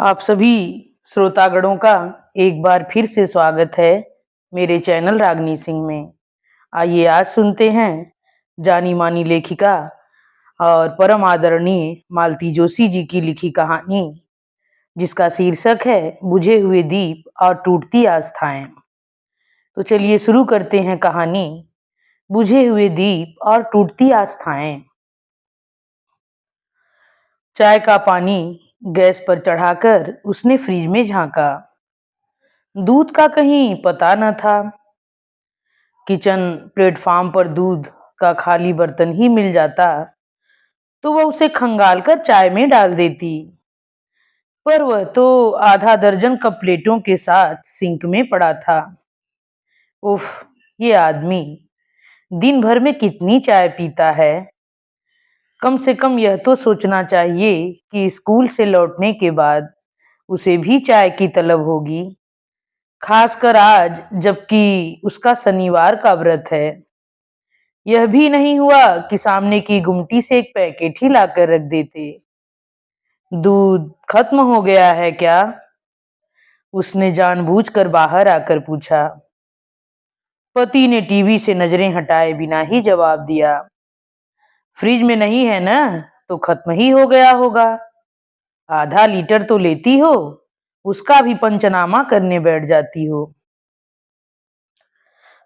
आप सभी श्रोतागणों का एक बार फिर से स्वागत है मेरे चैनल रागनी सिंह में। आइए आज सुनते हैं जानी मानी लेखिका और परम आदरणीय मालती जोशी जी की लिखी कहानी, जिसका शीर्षक है बुझे हुए दीप और टूटती आस्थाएं। तो चलिए शुरू करते हैं कहानी, बुझे हुए दीप और टूटती आस्थाएं। चाय का पानी गैस पर चढ़ाकर उसने फ्रिज में झांका। दूध का कहीं पता न था। किचन प्लेटफार्म पर दूध का खाली बर्तन ही मिल जाता तो वह उसे खंगाल कर चाय में डाल देती, पर वह तो आधा दर्जन कप प्लेटों के साथ सिंक में पड़ा था। उफ, ये आदमी दिन भर में कितनी चाय पीता है। कम से कम यह तो सोचना चाहिए कि स्कूल से लौटने के बाद उसे भी चाय की तलब होगी, खासकर आज जबकि उसका शनिवार का व्रत है। यह भी नहीं हुआ कि सामने की गुमटी से एक पैकेट ही लाकर रख देते। दूध खत्म हो गया है क्या? उसने जानबूझकर बाहर आकर पूछा। पति ने टीवी से नजरें हटाए बिना ही जवाब दिया। फ्रिज में नहीं है ना, तो खत्म ही हो गया होगा। आधा लीटर तो लेती हो, उसका भी पंचनामा करने बैठ जाती हो।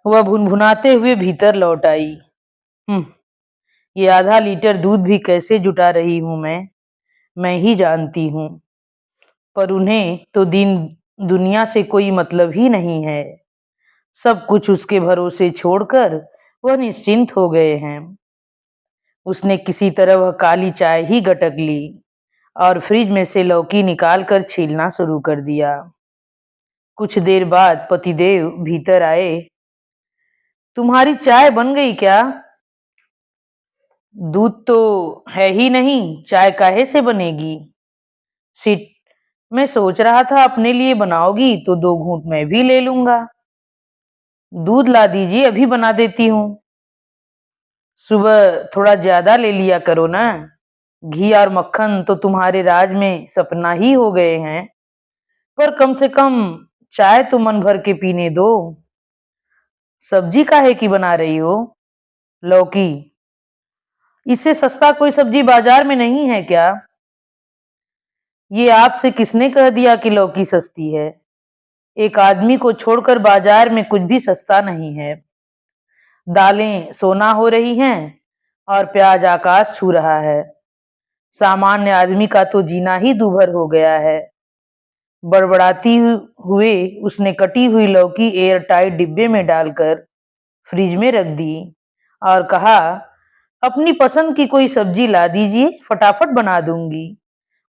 वह भुनभुनाते हुए भीतर लौट आई। हम्म, ये आधा लीटर दूध भी कैसे जुटा रही हूं मैं ही जानती हूँ। पर उन्हें तो दिन दुनिया से कोई मतलब ही नहीं है। सब कुछ उसके भरोसे छोड़कर वह निश्चिंत हो गए हैं। उसने किसी तरह वह काली चाय ही गटक ली और फ्रिज में से लौकी निकाल कर छीलना शुरू कर दिया। कुछ देर बाद पतिदेव भीतर आए। तुम्हारी चाय बन गई क्या? दूध तो है ही नहीं, चाय काहे से बनेगी? सिट, मैं सोच रहा था अपने लिए बनाओगी तो दो घूंट मैं भी ले लूंगा। दूध ला दीजिए, अभी बना देती हूँ। सुबह थोड़ा ज्यादा ले लिया करो ना। घी और मक्खन तो तुम्हारे राज में सपना ही हो गए हैं, पर कम से कम चाय तो मन भर के पीने दो। सब्जी काहे की बना रही हो? लौकी। इससे सस्ता कोई सब्जी बाजार में नहीं है क्या? ये आपसे किसने कह दिया कि लौकी सस्ती है? एक आदमी को छोड़कर बाजार में कुछ भी सस्ता नहीं है। दालें सोना हो रही हैं और प्याज आकाश छू रहा है। सामान्य आदमी का तो जीना ही दूभर हो गया है। बड़बड़ाती हुए उसने कटी हुई लौकी एयर टाइट डिब्बे में डालकर फ्रिज में रख दी और कहा, अपनी पसंद की कोई सब्जी ला दीजिए, फटाफट बना दूंगी।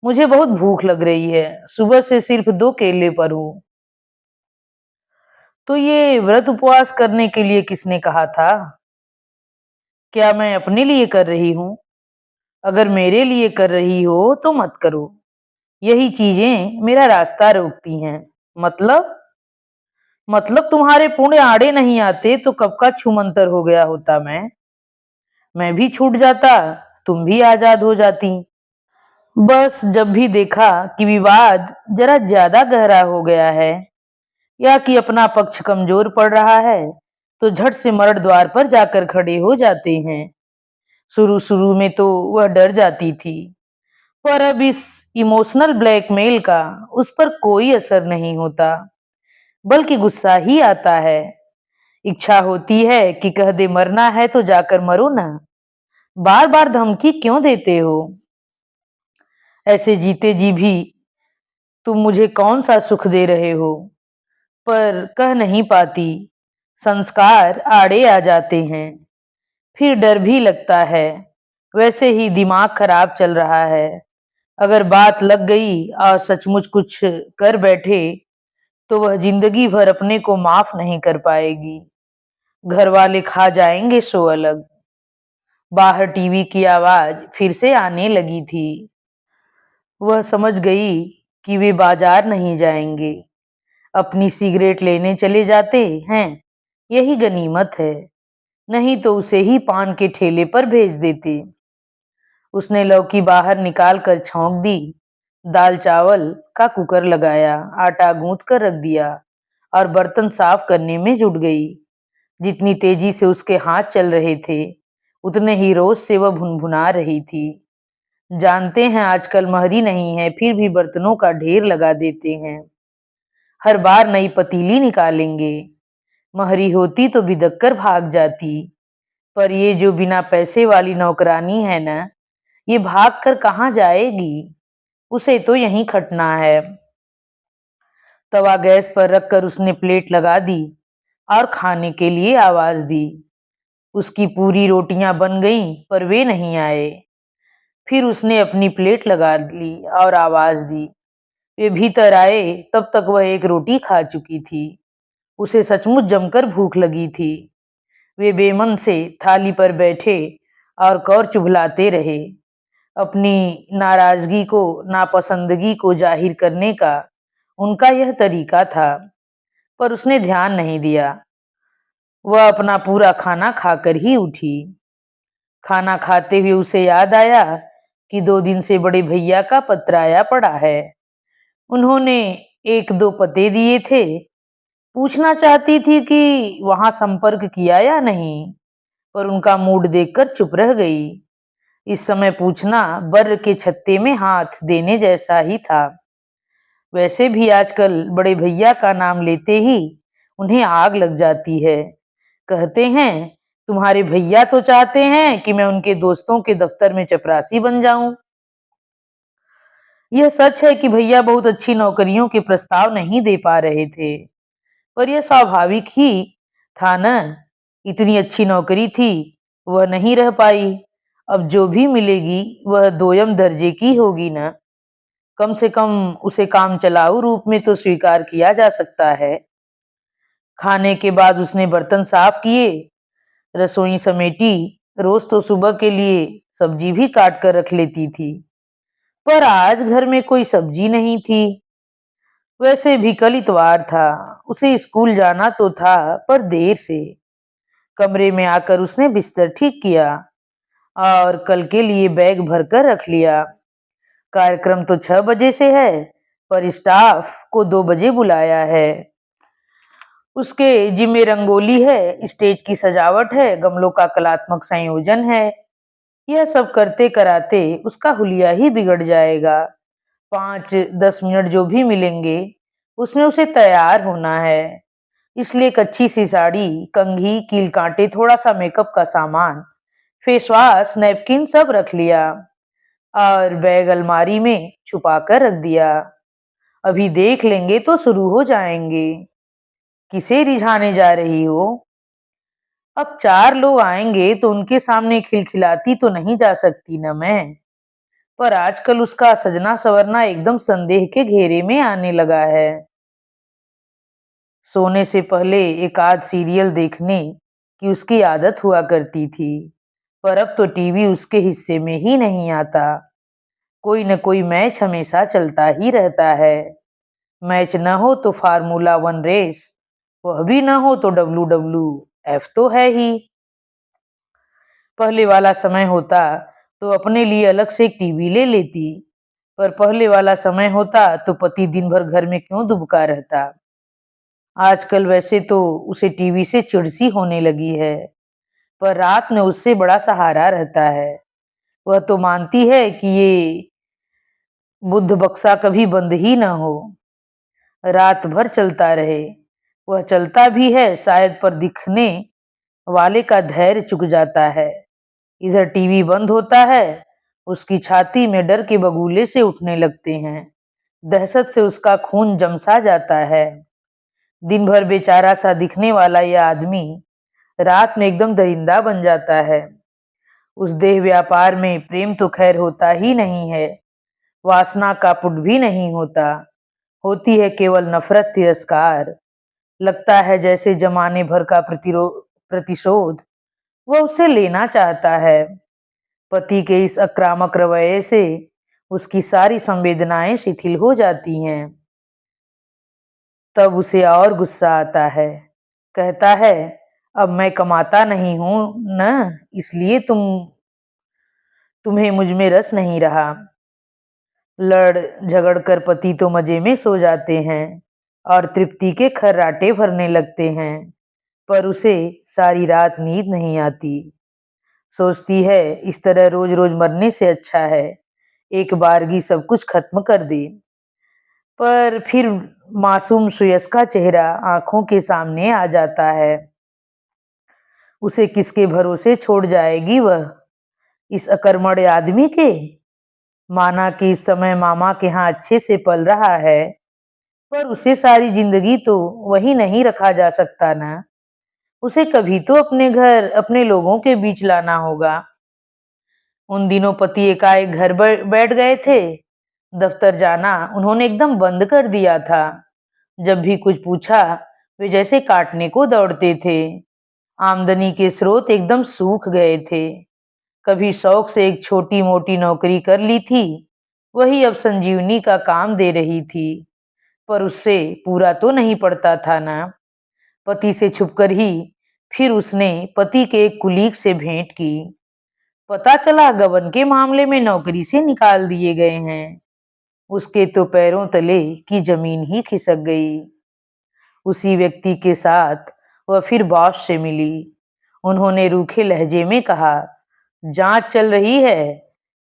मुझे बहुत भूख लग रही है, सुबह से सिर्फ 2 केले पर हूँ। तो ये व्रत उपवास करने के लिए किसने कहा था? क्या मैं अपने लिए कर रही हूँ? अगर मेरे लिए कर रही हो तो मत करो। यही चीजें मेरा रास्ता रोकती हैं। मतलब? मतलब तुम्हारे पुण्य आड़े नहीं आते तो कब का छूमंतर हो गया होता मैं भी छूट जाता, तुम भी आजाद हो जाती। बस जब भी देखा कि विवाद जरा ज्यादा गहरा हो गया है या कि अपना पक्ष कमजोर पड़ रहा है, तो झट से मर्द द्वार पर जाकर खड़े हो जाते हैं। शुरू शुरू में तो वह डर जाती थी, पर अब इस इमोशनल ब्लैकमेल का उस पर कोई असर नहीं होता, बल्कि गुस्सा ही आता है। इच्छा होती है कि कह दे मरना है तो जाकर मरो ना, बार बार धमकी क्यों देते हो? ऐसे जीते जी भी तुम मुझे कौन सा सुख दे रहे हो? पर कह नहीं पाती, संस्कार आड़े आ जाते हैं। फिर डर भी लगता है, वैसे ही दिमाग खराब चल रहा है। अगर बात लग गई और सचमुच कुछ कर बैठे तो वह जिंदगी भर अपने को माफ नहीं कर पाएगी। घर वाले खा जाएंगे सो अलग। बाहर टीवी की आवाज फिर से आने लगी थी। वह समझ गई कि वे बाजार नहीं जाएंगे, अपनी सिगरेट लेने चले जाते हैं। यही गनीमत है, नहीं तो उसे ही पान के ठेले पर भेज देते। उसने लौकी बाहर निकाल कर छौंक दी दाल-चावल का कुकर लगाया, आटा गूँथ कर रख दिया और बर्तन साफ करने में जुट गई। जितनी तेजी से उसके हाथ चल रहे थे, उतने ही रोष से वह भुनभुना रही थी। जानते हैं आजकल महरी नहीं है, फिर भी बर्तनों का ढेर लगा देते हैं। हर बार नई पतीली निकालेंगे। महरी होती तो बिदक कर भाग जाती, पर ये जो बिना पैसे वाली नौकरानी है ना, ये भाग कर कहाँ जाएगी? उसे तो यहीं खटना है। तवा गैस पर रखकर उसने प्लेट लगा दी और खाने के लिए आवाज दी। उसकी पूरी रोटियां बन गईं, पर वे नहीं आए। फिर उसने अपनी प्लेट लगा ली और आवाज दी। वे भीतर आए, तब तक वह एक रोटी खा चुकी थी। उसे सचमुच जमकर भूख लगी थी। वे बेमन से थाली पर बैठे और कौर चुभलाते रहे। अपनी नाराजगी को, नापसंदगी को जाहिर करने का उनका यह तरीका था, पर उसने ध्यान नहीं दिया। वह अपना पूरा खाना खाकर ही उठी। खाना खाते हुए उसे याद आया कि 2 दिन से बड़े भैया का पत्र आया पड़ा है। उन्होंने 1-2 पते दिए थे। पूछना चाहती थी कि वहां संपर्क किया या नहीं, पर उनका मूड देखकर चुप रह गई। इस समय पूछना बर के छत्ते में हाथ देने जैसा ही था। वैसे भी आजकल बड़े भैया का नाम लेते ही उन्हें आग लग जाती है। कहते हैं, तुम्हारे भैया तो चाहते हैं कि मैं उनके दोस्तों के दफ्तर में चपरासी बन जाऊं। यह सच है कि भैया बहुत अच्छी नौकरियों के प्रस्ताव नहीं दे पा रहे थे, पर यह स्वाभाविक ही था न। इतनी अच्छी नौकरी थी, वह नहीं रह पाई। अब जो भी मिलेगी वह दोयम दर्जे की होगी न। कम से कम उसे काम चलाऊ रूप में तो स्वीकार किया जा सकता है। खाने के बाद उसने बर्तन साफ किए, रसोई समेटी। रोज तो सुबह के लिए सब्जी भी काट कर रख लेती थी, पर आज घर में कोई सब्जी नहीं थी। वैसे भी कल इतवार था, उसे स्कूल जाना तो था, पर देर से। कमरे में आकर उसने बिस्तर ठीक किया और कल के लिए बैग भरकर रख लिया। कार्यक्रम तो 6 बजे से है, पर स्टाफ को 2 बजे बुलाया है। उसके जिम्मे रंगोली है, स्टेज की सजावट है, गमलों का कलात्मक संयोजन है। यह सब करते कराते उसका हुलिया ही बिगड़ जाएगा। 5-10 मिनट जो भी मिलेंगे, उसमें उसे तैयार होना है। इसलिए एक अच्छी सी साड़ी, कंघी, कील कांटे, थोड़ा सा मेकअप का सामान, फेस वॉश, नैपकिन सब रख लिया और बैग अलमारी में छुपा कर रख दिया। अभी देख लेंगे तो शुरू हो जाएंगे। किसे रिझाने जा रही हो? अब 4 लोग आएंगे तो उनके सामने खिलखिलाती तो नहीं जा सकती न मैं। पर आजकल उसका सजना संवरना एकदम संदेह के घेरे में आने लगा है। सोने से पहले एक आध सीरियल देखने की उसकी आदत हुआ करती थी, पर अब तो टीवी उसके हिस्से में ही नहीं आता। कोई न कोई मैच हमेशा चलता ही रहता है। मैच न हो तो फार्मूला 1 रेस, वह भी न हो तो WWF तो है ही। पहले वाला समय होता तो अपने लिए अलग से एक टीवी ले लेती, पर पहले वाला समय होता तो पति दिन भर घर में क्यों दुबका रहता। आजकल वैसे तो उसे टीवी से चिढ़ सी होने लगी है, पर रात में उससे बड़ा सहारा रहता है। वह तो मानती है कि ये बुद्ध बक्सा कभी बंद ही न हो, रात भर चलता रहे। वह चलता भी है शायद, पर दिखने वाले का धैर्य चुक जाता है। इधर टीवी बंद होता है, उसकी छाती में डर के बगुले से उठने लगते हैं। दहशत से उसका खून जमसा जाता है। दिन भर बेचारा सा दिखने वाला यह आदमी रात में एकदम दरिंदा बन जाता है। उस देह व्यापार में प्रेम तो खैर होता ही नहीं है, वासना का पुट भी नहीं होता। होती है केवल नफरत, तिरस्कार। लगता है जैसे जमाने भर का प्रतिशोध वह उससे लेना चाहता है। पति के इस आक्रामक रवैये से उसकी सारी संवेदनाएं शिथिल हो जाती हैं। तब उसे और गुस्सा आता है। कहता है, अब मैं कमाता नहीं हूं न, इसलिए तुम्हें मुझ में रस नहीं रहा। लड़ झगड़ कर पति तो मजे में सो जाते हैं और तृप्ति के खर्राटे भरने लगते हैं, पर उसे सारी रात नींद नहीं आती। सोचती है इस तरह रोज रोज मरने से अच्छा है एक बारगी सब कुछ खत्म कर दे। पर फिर मासूम सुयश का चेहरा आंखों के सामने आ जाता है। उसे किसके भरोसे छोड़ जाएगी वह, इस अकर्मण्य आदमी के? माना कि इस समय मामा के यहाँ अच्छे से पल रहा है, पर उसे सारी जिंदगी तो वही नहीं रखा जा सकता ना। उसे कभी तो अपने घर अपने लोगों के बीच लाना होगा। उन दिनों पति एकाएक घर बैठ गए थे। दफ्तर जाना उन्होंने एकदम बंद कर दिया था। जब भी कुछ पूछा वे जैसे काटने को दौड़ते थे। आमदनी के स्रोत एकदम सूख गए थे। कभी शौक से एक छोटी मोटी नौकरी कर ली थी, वही अब संजीवनी का काम दे रही थी, पर उससे पूरा तो नहीं पड़ता था ना। पति से छुपकर ही फिर उसने पति के एक कुलीग से भेंट की। पता चला गबन के मामले में नौकरी से निकाल दिए गए हैं। उसके तो पैरों तले की जमीन ही खिसक गई। उसी व्यक्ति के साथ वह फिर बॉस से मिली। उन्होंने रूखे लहजे में कहा, जांच चल रही है,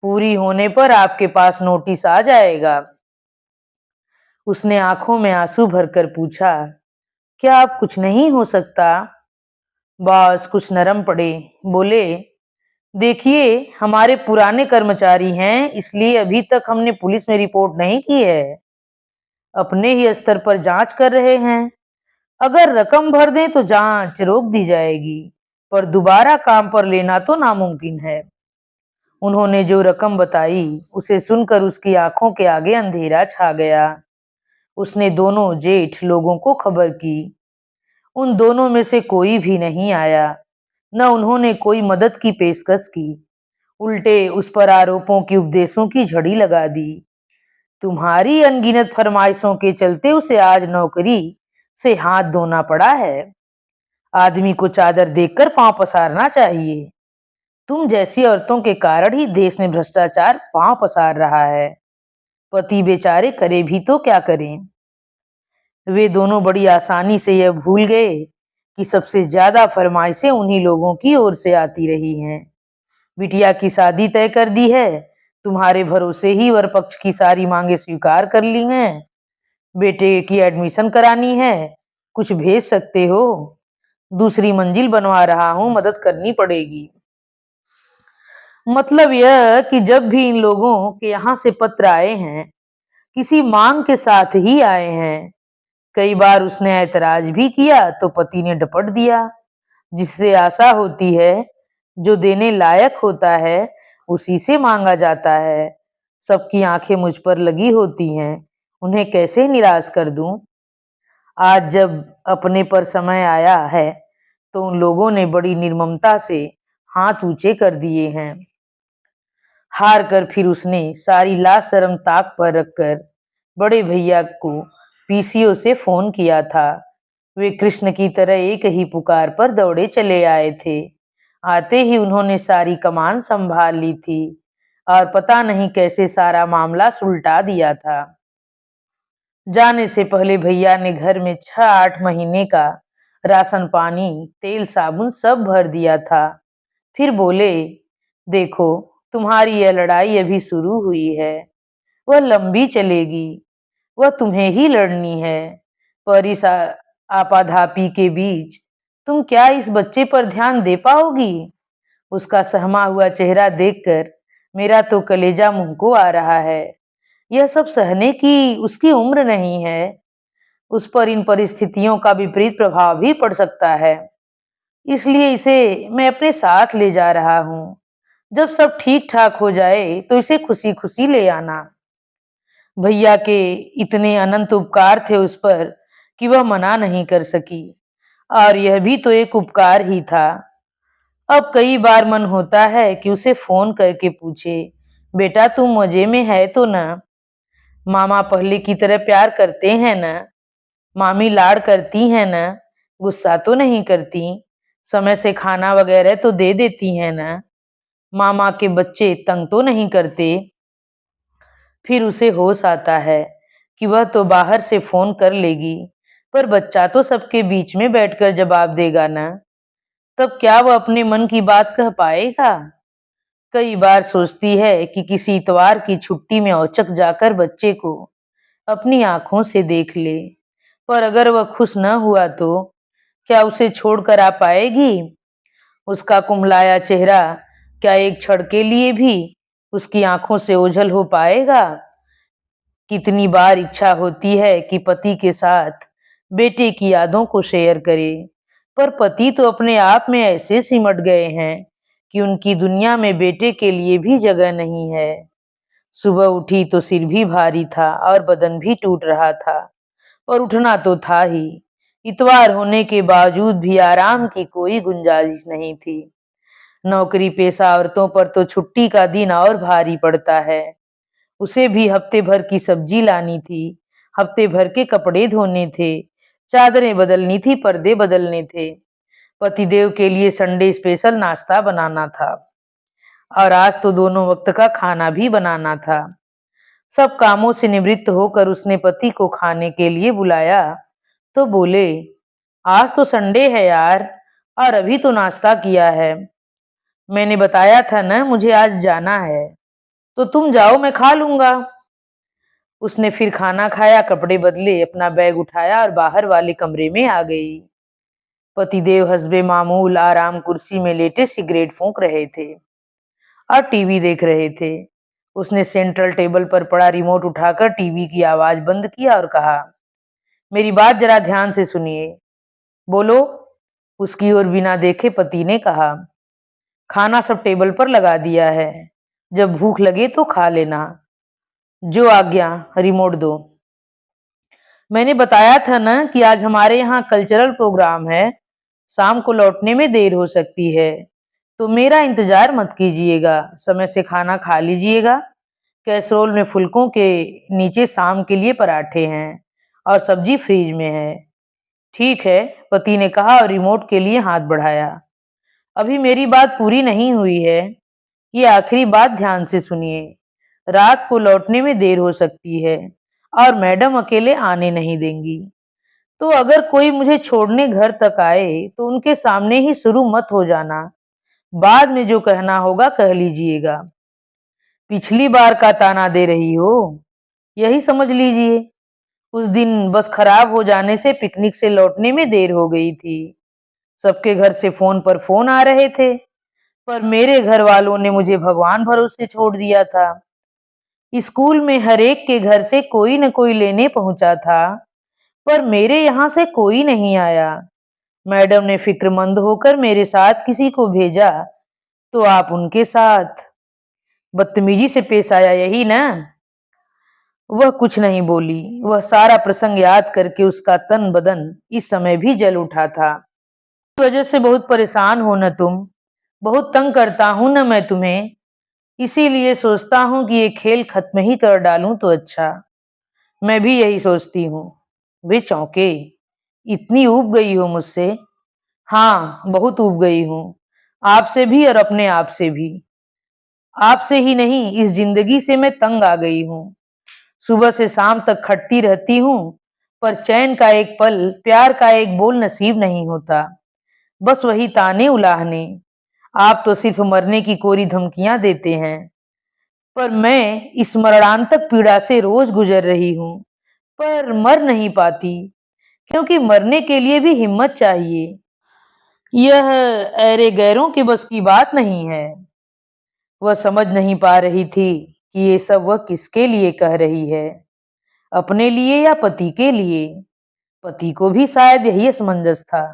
पूरी होने पर आपके पास नोटिस आ जाएगा। उसने आंखों में आंसू भरकर पूछा, क्या अब कुछ नहीं हो सकता? बॉस कुछ नरम पड़े, बोले, देखिए हमारे पुराने कर्मचारी हैं, इसलिए अभी तक हमने पुलिस में रिपोर्ट नहीं की है। अपने ही स्तर पर जांच कर रहे हैं। अगर रकम भर दें तो जांच रोक दी जाएगी, पर दोबारा काम पर लेना तो नामुमकिन है। उन्होंने जो रकम बताई उसे सुनकर उसकी आंखों के आगे अंधेरा छा गया। उसने दोनों जेठ लोगों को खबर की। उन दोनों में से कोई भी नहीं आया, न उन्होंने कोई मदद की पेशकश की। उल्टे उस पर आरोपों की उपदेशों की झड़ी लगा दी। तुम्हारी अनगिनत फरमाइशों के चलते उसे आज नौकरी से हाथ धोना पड़ा है। आदमी को चादर देखकर पांव पसारना चाहिए। तुम जैसी औरतों के कारण ही देश में भ्रष्टाचार पांव पसार रहा है। पति बेचारे करे भी तो क्या करें। वे दोनों बड़ी आसानी से यह भूल गए कि सबसे ज्यादा फरमाइशें उन्हीं लोगों की ओर से आती रही हैं। बिटिया की शादी तय कर दी है, तुम्हारे भरोसे ही वर पक्ष की सारी मांगे स्वीकार कर ली हैं। बेटे की एडमिशन करानी है, कुछ भेज सकते हो? दूसरी मंजिल बनवा रहा हूँ, मदद करनी पड़ेगी। मतलब यह कि जब भी इन लोगों के यहाँ से पत्र आए हैं, किसी मांग के साथ ही आए हैं। कई बार उसने ऐतराज भी किया तो पति ने डपट दिया। जिससे आशा होती है, जो देने लायक होता है उसी से मांगा जाता है। सबकी आंखें मुझ पर लगी होती हैं, उन्हें कैसे निराश कर दूं? आज जब अपने पर समय आया है तो उन लोगों ने बड़ी निर्ममता से हाथ ऊंचे कर दिए हैं। हार कर फिर उसने सारी लाज शर्म ताक पर रखकर बड़े भैया को पीसीओ से फोन किया था। वे कृष्ण की तरह एक ही पुकार पर दौड़े चले आए थे। आते ही उन्होंने सारी कमान संभाल ली थी और पता नहीं कैसे सारा मामला सुलटा दिया था। जाने से पहले भैया ने घर में 6-8 महीने का राशन पानी तेल साबुन सब भर दिया था। फिर बोले, देखो तुम्हारी यह लड़ाई अभी शुरू हुई है, वह लंबी चलेगी। वह तुम्हें ही लड़नी है। पर इस आपाधापी के बीच तुम क्या इस बच्चे पर ध्यान दे पाओगी? उसका सहमा हुआ चेहरा देखकर मेरा तो कलेजा मुंह को आ रहा है। यह सब सहने की उसकी उम्र नहीं है। उस पर इन परिस्थितियों का विपरीत प्रभाव भी पड़ सकता है। इसलिए इसे मैं अपने साथ ले जा रहा हूँ। जब सब ठीक ठाक हो जाए तो इसे खुशी खुशी ले आना। भैया के इतने अनंत उपकार थे उस पर कि वह मना नहीं कर सकी, और यह भी तो एक उपकार ही था। अब कई बार मन होता है कि उसे फोन करके पूछे, बेटा तू मजे में है तो ना? मामा पहले की तरह प्यार करते हैं ना? मामी लाड़ करती हैं ना? गुस्सा तो नहीं करती? समय से खाना वगैरह तो दे देती हैं ना? मामा के बच्चे तंग तो नहीं करते? फिर उसे होश आता है कि वह तो बाहर से फ़ोन कर लेगी, पर बच्चा तो सबके बीच में बैठकर जवाब देगा ना। तब क्या वह अपने मन की बात कह पाएगा? कई बार सोचती है कि किसी इतवार की छुट्टी में औचक जाकर बच्चे को अपनी आँखों से देख ले। पर अगर वह खुश न हुआ तो क्या उसे छोड़कर आ पाएगी? उसका कुम्हलाया चेहरा क्या एक क्षण के लिए भी उसकी आँखों से ओझल हो पाएगा? कितनी बार इच्छा होती है कि पति के साथ बेटे की यादों को शेयर करे, पर पति तो अपने आप में ऐसे सिमट गए हैं कि उनकी दुनिया में बेटे के लिए भी जगह नहीं है। सुबह उठी तो सिर भी भारी था और बदन भी टूट रहा था, और उठना तो था ही। इतवार होने के बावजूद भी आराम की कोई गुंजाइश नहीं थी। नौकरी पेशा औरतों पर तो छुट्टी का दिन और भारी पड़ता है। उसे भी हफ्ते भर की सब्जी लानी थी, हफ्ते भर के कपड़े धोने थे, चादरें बदलनी थी, पर्दे बदलने थे। पतिदेव के लिए संडे स्पेशल नाश्ता बनाना था, और आज तो दोनों वक्त का खाना भी बनाना था। सब कामों से निवृत्त होकर उसने पति को खाने के लिए बुलाया तो बोले, आज तो संडे है यार, और अभी तो नाश्ता किया है। मैंने बताया था ना मुझे आज जाना है, तो तुम जाओ, मैं खा लूंगा। उसने फिर खाना खाया, कपड़े बदले, अपना बैग उठाया और बाहर वाले कमरे में आ गई। पतिदेव हस्बे मामूल आराम कुर्सी में लेटे सिगरेट फूंक रहे थे और टीवी देख रहे थे। उसने सेंट्रल टेबल पर पड़ा रिमोट उठाकर टीवी की आवाज बंद किया और कहा, मेरी बात जरा ध्यान से सुनिए। बोलो, उसकी ओर बिना देखे पति ने कहा। खाना सब टेबल पर लगा दिया है, जब भूख लगे तो खा लेना। जो आज्ञा, रिमोट दो। मैंने बताया था ना कि आज हमारे यहाँ कल्चरल प्रोग्राम है, शाम को लौटने में देर हो सकती है, तो मेरा इंतजार मत कीजिएगा, समय से खाना खा लीजिएगा। कैसरोल में फुलकों के नीचे शाम के लिए पराठे हैं और सब्जी फ्रिज में है। ठीक है, पति ने कहा और रिमोट के लिए हाथ बढ़ाया। अभी मेरी बात पूरी नहीं हुई है, ये आखिरी बात ध्यान से सुनिए। रात को लौटने में देर हो सकती है और मैडम अकेले आने नहीं देंगी। तो अगर कोई मुझे छोड़ने घर तक आए तो उनके सामने ही शुरू मत हो जाना, बाद में जो कहना होगा कह लीजिएगा। पिछली बार का ताना दे रही हो, यही समझ लीजिए। उस दिन बस खराब हो जाने से पिकनिक से लौटने में देर हो गई थी। सबके घर से फोन पर फोन आ रहे थे, पर मेरे घर वालों ने मुझे भगवान भरोसे छोड़ दिया था। स्कूल में हर एक के घर से कोई न कोई लेने पहुंचा था, पर मेरे यहाँ से कोई नहीं आया। मैडम ने फिक्रमंद होकर मेरे साथ किसी को भेजा, तो आप उनके साथ बदतमीजी से पेश आया, यही ना? वह कुछ नहीं बोली। वह सारा प्रसंग याद करके उसका तन बदन इस समय भी जल उठा था। इस वजह से बहुत परेशान हो न तुम, बहुत तंग करता हूं न मैं तुम्हें, इसीलिए सोचता हूँ कि ये खेल खत्म ही कर डालूं तो अच्छा। मैं भी यही सोचती हूँ। वे चौंके। इतनी ऊब गई हो मुझसे? हाँ, बहुत ऊब गई हूँ, आपसे भी और अपने आप से भी। आपसे ही नहीं, इस जिंदगी से मैं तंग आ गई हूँ। सुबह से शाम तक खटती रहती हूँ, पर चैन का एक पल, प्यार का एक बोल नसीब नहीं होता। बस वही ताने उलाहने। आप तो सिर्फ मरने की कोरी धमकियां देते हैं, पर मैं इस मरणांतक पीड़ा से रोज गुजर रही हूँ, पर मर नहीं पाती, क्योंकि मरने के लिए भी हिम्मत चाहिए। यह ऐरे गैरों के बस की बात नहीं है। वह समझ नहीं पा रही थी कि ये सब वह किसके लिए कह रही है, अपने लिए या पति के लिए। पति को भी शायद यही असमंजस था।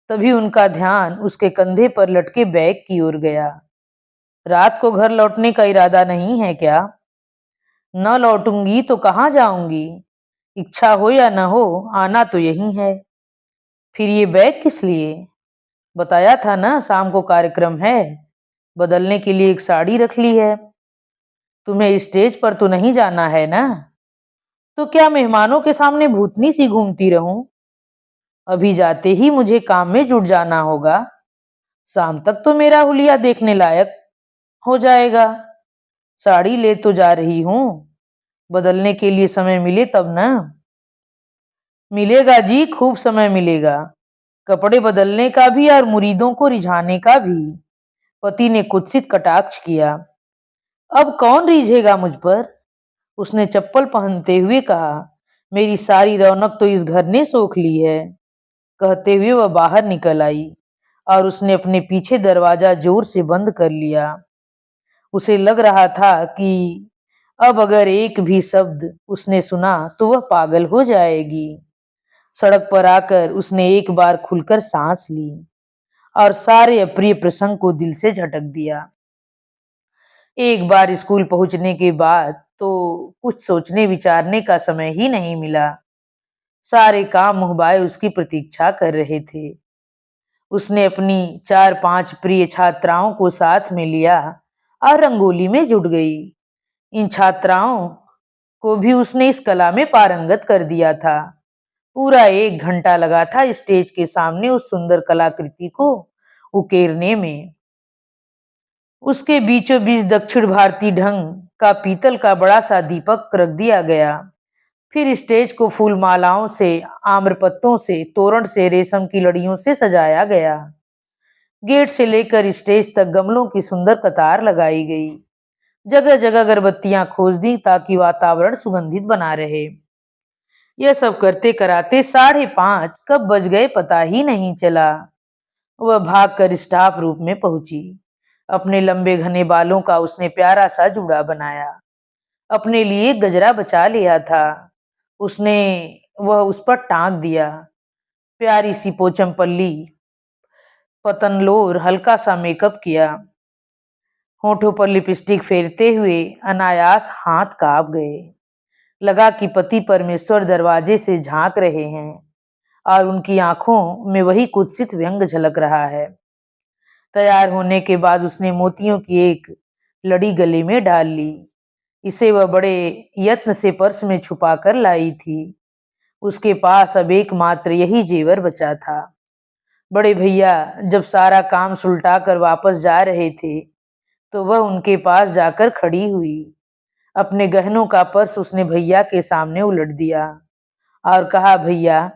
तभी उनका ध्यान उसके कंधे पर लटके बैग की ओर गया। रात को घर लौटने का इरादा नहीं है क्या? न लौटूंगी तो कहाँ जाऊंगी? इच्छा हो या न हो, आना तो यही है। फिर ये बैग किस लिए? बताया था ना शाम को कार्यक्रम है, बदलने के लिए एक साड़ी रख ली है। तुम्हें स्टेज पर तो नहीं जाना है ना? तो क्या मेहमानों के सामने भूतनी सी घूमती रहूं? अभी जाते ही मुझे काम में जुट जाना होगा। शाम तक तो मेरा हुलिया देखने लायक हो जाएगा। साड़ी ले तो जा रही हूँ, बदलने के लिए समय मिले तब ना। मिलेगा जी, खूब समय मिलेगा। कपड़े बदलने का भी और मुरीदों को रिझाने का भी। पति ने कुत्सित कटाक्ष किया। अब कौन रीझेगा मुझ पर? उसने चप्पल पहनते हुए कहा। मेरी सारी रौनक तो इस घर ने सोख ली है। कहते हुए वह बाहर निकल आई और उसने अपने पीछे दरवाजा जोर से बंद कर लिया। उसे लग रहा था कि अब अगर एक भी शब्द उसने सुना तो वह पागल हो जाएगी। सड़क पर आकर उसने एक बार खुलकर सांस ली और सारे अप्रिय प्रसंग को दिल से झटक दिया। एक बार स्कूल पहुंचने के बाद तो कुछ सोचने विचारने का समय ही नहीं मिला। सारे काम मुहबाए उसकी प्रतीक्षा कर रहे थे। उसने अपनी 4-5 प्रिय छात्राओं को साथ में लिया और रंगोली में जुट गई। इन छात्राओं को भी उसने इस कला में पारंगत कर दिया था। पूरा 1 घंटा लगा था स्टेज के सामने उस सुंदर कलाकृति को उकेरने में। उसके बीचों बीच दक्षिण भारतीय ढंग का पीतल का बड़ा सा दीपक रख दिया गया। फिर स्टेज को फूल मालाओं से, आम्रपत्तों से, तोरण से, रेशम की लड़ियों से सजाया गया। गेट से लेकर स्टेज तक गमलों की सुंदर कतार लगाई गई। जगह जगह अगरबत्तियां खोज दी ताकि वातावरण सुगंधित बना रहे। यह सब करते कराते 5:30 कब बज गए पता ही नहीं चला। वह भागकर स्टाफ रूम में पहुंची। अपने लंबे घने बालों का उसने प्यारा सा जूड़ा बनाया। अपने लिए गजरा बचा लिया था। उसने वह उस पर टांग दिया। प्यारी सी पोचमपल्ली, पतनलोर, हल्का सा मेकअप किया। होठों पर लिपस्टिक फेरते हुए अनायास हाथ कांप गए। लगा कि पति परमेश्वर दरवाजे से झांक रहे हैं और उनकी आंखों में वही कुत्सित व्यंग झलक रहा है। तैयार होने के बाद उसने मोतियों की एक लड़ी गले में डाल ली। इसे वह बड़े यत्न से पर्स में छुपा कर लाई थी। उसके पास अब एकमात्र यही जेवर बचा था। बड़े भैया जब सारा काम सुलटा कर वापस जा रहे थे तो वह उनके पास जाकर खड़ी हुई। अपने गहनों का पर्स उसने भैया के सामने उलट दिया और कहा, भैया,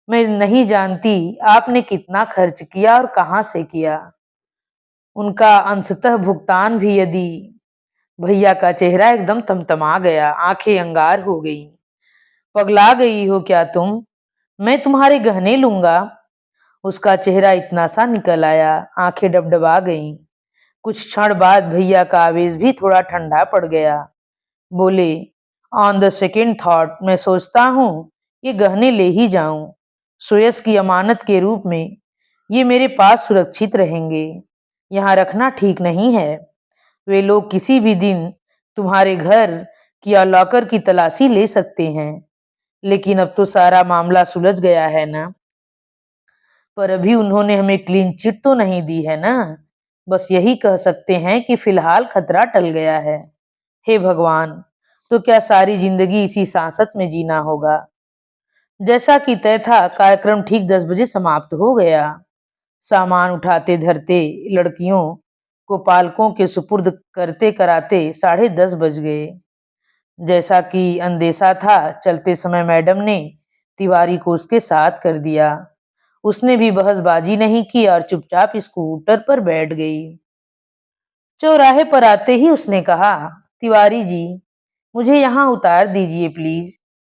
मैं नहीं जानती आपने कितना खर्च किया और कहां से किया। उनका अंशतः भुगतान भी यदि। भैया का चेहरा एकदम तमतमा गया, आंखें अंगार हो गईं। पगला गई हो क्या तुम? मैं तुम्हारे गहने लूंगा। उसका चेहरा इतना सा निकल आया, आंखें डबडबा गईं। कुछ क्षण बाद भैया का आवेश भी थोड़ा ठंडा पड़ गया। बोले, ऑन द सेकेंड थॉट मैं सोचता हूँ ये गहने ले ही जाऊं। सुयस की अमानत के रूप में ये मेरे पास सुरक्षित रहेंगे। यहाँ रखना ठीक नहीं है। वे लोग किसी भी दिन तुम्हारे घर की या लॉकर की तलाशी ले सकते हैं। लेकिन अब तो सारा मामला सुलझ गया है ना। पर अभी उन्होंने हमें क्लीन चिट तो नहीं दी है ना। बस यही कह सकते हैं कि फिलहाल खतरा टल गया है। हे भगवान, तो क्या सारी जिंदगी इसी सांसत में जीना होगा? जैसा कि तय था, कार्यक्रम ठीक 10 बजे समाप्त हो गया। सामान उठाते धरते लड़कियों को पालकों के सुपुर्द करते कराते 10:30 बज गए। जैसा कि अंदेशा था, चलते समय मैडम ने तिवारी को उसके साथ कर दिया। उसने भी बहसबाजी नहीं की और चुपचाप स्कूटर पर बैठ गई। चौराहे पर आते ही उसने कहा, तिवारी जी, मुझे यहाँ उतार दीजिए प्लीज।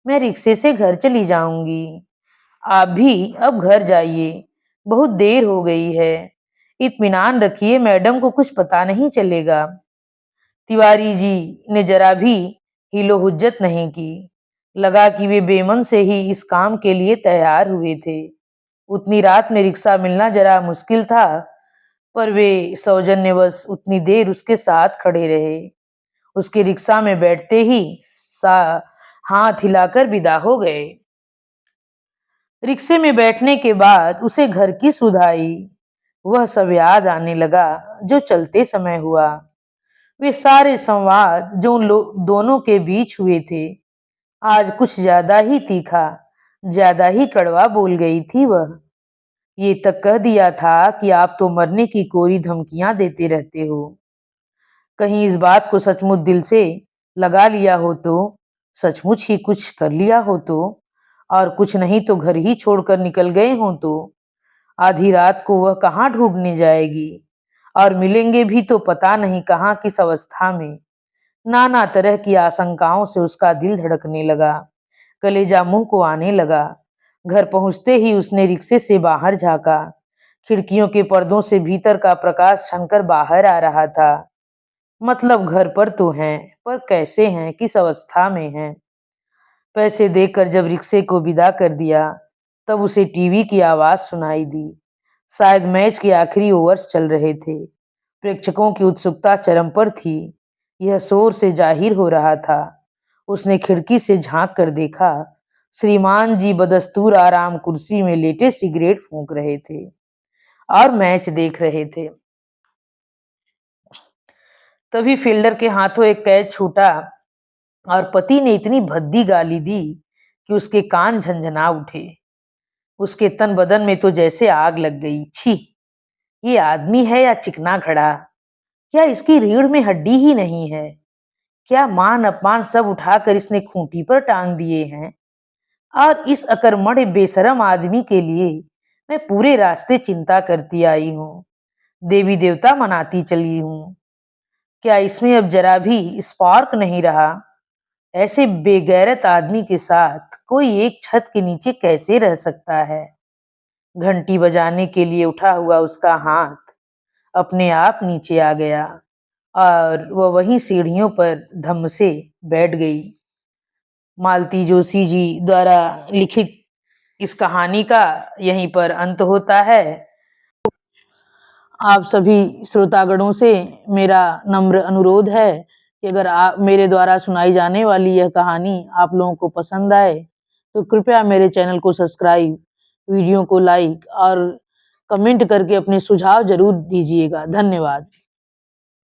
मैं रिक्शे से घर चली जाऊंगी। आप भी अब घर जाइए, बहुत देर हो गई है। इत्मीनान रखिए, मैडम को कुछ पता नहीं चलेगा। तिवारी जी ने जरा भी हीलो हुज्जत नहीं की। लगा कि वे बेमन से ही इस काम के लिए तैयार हुए थे। उतनी रात में रिक्शा मिलना जरा मुश्किल था, पर वे सौजन्यवश उतनी देर उसके साथ खड़े रहे। उसके रिक्शा में बैठते ही सा हाथ हिलाकर विदा हो गए। रिक्शे में बैठने के बाद उसे घर की सुध आई। वह सब याद आने लगा जो चलते समय हुआ। वे सारे संवाद जो दोनों के बीच हुए थे। आज कुछ ज्यादा ही तीखा, ज्यादा ही कड़वा बोल गई थी वह। ये तक कह दिया था कि आप तो मरने की कोरी धमकियां देते रहते हो। कहीं इस बात को सचमुच दिल से लगा लिया हो तो। सचमुच ही कुछ कर लिया हो तो, और कुछ नहीं तो घर ही छोड़कर निकल गए हों तो, आधी रात को वह कहाँ ढूँढने जाएगी, और मिलेंगे भी तो पता नहीं कहाँ किस अवस्था में। नाना तरह की आशंकाओं से उसका दिल धड़कने लगा, कलेजा मुंह को आने लगा। घर पहुंचते ही उसने रिक्शे से बाहर झांका। खिड़कियों के पर्दों से भीतर का प्रकाश छनकर बाहर आ रहा था। मतलब घर पर तो हैं, पर कैसे हैं, किस अवस्था में हैं। पैसे देकर जब रिक्शे को विदा कर दिया, तब उसे टीवी की आवाज सुनाई दी। शायद मैच के आखिरी ओवर्स चल रहे थे। प्रेक्षकों की उत्सुकता चरम पर थी। यह शोर से जाहिर हो रहा था। उसने खिड़की से झांक कर देखा, श्रीमान जी बदस्तूर आराम कुर्सी में लेटे सिगरेट फूंक रहे थे और मैच देख रहे थे। तभी फील्डर के हाथों एक कैच छूटा और पति ने इतनी भद्दी गाली दी कि उसके कान झनझना उठे। उसके तन बदन में तो जैसे आग लग गई। छी! ये आदमी है या चिकना घड़ा? क्या इसकी रीढ़ में हड्डी ही नहीं है? क्या मान अपमान सब उठाकर इसने खूंटी पर टांग दिए हैं? और इस अकर्मण्य बेशरम आदमी के लिए मैं पूरे रास्ते चिंता करती आई हूँ, देवी देवता मनाती चली हूँ। क्या इसमें अब जरा भी स्पार्क नहीं रहा? ऐसे बेगैरत आदमी के साथ कोई एक छत के नीचे कैसे रह सकता है? घंटी बजाने के लिए उठा हुआ उसका हाथ अपने आप नीचे आ गया और वह वहीं सीढ़ियों पर धम्म से बैठ गई। मालती जोशी जी द्वारा लिखित इस कहानी का यहीं पर अंत होता है। आप सभी श्रोतागणों से मेरा नम्र अनुरोध है कि अगर आप मेरे द्वारा सुनाई जाने वाली यह कहानी आप लोगों को पसंद आए तो कृपया मेरे चैनल को सब्सक्राइब, वीडियो को लाइक और कमेंट करके अपने सुझाव जरूर दीजिएगा। धन्यवाद।